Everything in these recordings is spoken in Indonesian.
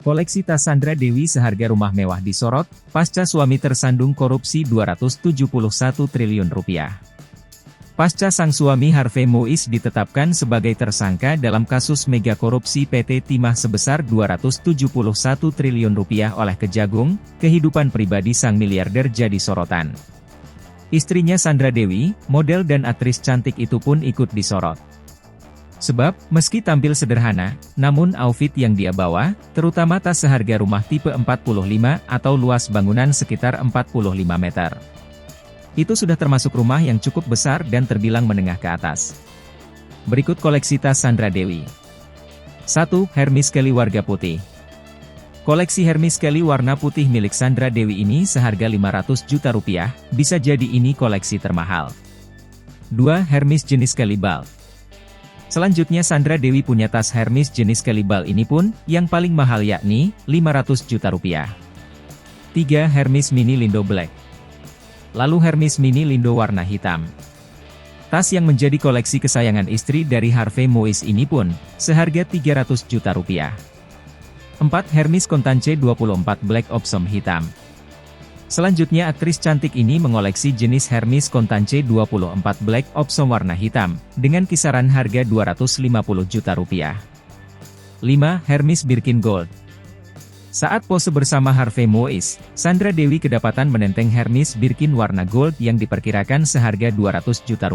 Koleksi tas Sandra Dewi seharga rumah mewah disorot, pasca suami tersandung korupsi Rp271 triliun. Pasca sang suami Harvey Mois ditetapkan sebagai tersangka dalam kasus mega korupsi PT Timah sebesar Rp271 triliun oleh Kejagung, kehidupan pribadi sang miliarder jadi sorotan. Istrinya Sandra Dewi, model dan aktris cantik itu pun ikut disorot. Sebab, meski tampil sederhana, namun outfit yang dia bawa, terutama tas seharga rumah tipe 45 atau luas bangunan sekitar 45 meter. Itu sudah termasuk rumah yang cukup besar dan terbilang menengah ke atas. Berikut koleksi tas Sandra Dewi. 1. Hermes Kelly warga putih. Koleksi Hermes Kelly warna putih milik Sandra Dewi ini seharga Rp500 juta, bisa jadi ini koleksi termahal. 2. Hermes jenis Kelly Ball. Selanjutnya Sandra Dewi punya tas Hermes jenis Kelly Ball ini pun, yang paling mahal yakni, Rp500 juta. 3. Hermes Mini Lindo Black. Lalu Hermes Mini Lindo warna hitam. Tas yang menjadi koleksi kesayangan istri dari Harvey Mois ini pun, seharga Rp300 juta. 4. Hermes Contact 24 Black Opsom hitam. Selanjutnya aktris cantik ini mengoleksi jenis Hermes Contact 24 Black Opsom warna hitam, dengan kisaran harga Rp250 juta. 5. Hermes Birkin Gold. Saat pose bersama Harvey Mois, Sandra Dewi kedapatan menenteng Hermes Birkin warna gold yang diperkirakan seharga Rp200 juta.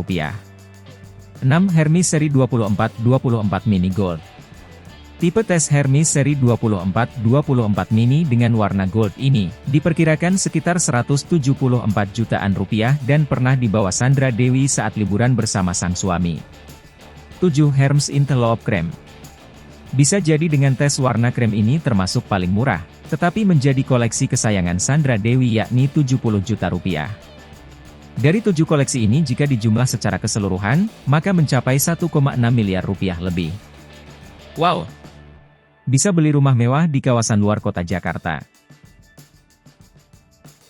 6. Hermes seri 24 Mini Gold. Tipe tes Hermes seri 24 Mini dengan warna gold ini, diperkirakan sekitar Rp174 jutaan dan pernah dibawa Sandra Dewi saat liburan bersama sang suami. 7. Hermes Interloop Krem. Bisa jadi dengan tes warna krem ini termasuk paling murah, tetapi menjadi koleksi kesayangan Sandra Dewi yakni Rp70 juta. Dari 7 koleksi ini jika dijumlah secara keseluruhan, maka mencapai Rp1,6 miliar lebih. Wow! Bisa beli rumah mewah di kawasan luar kota Jakarta.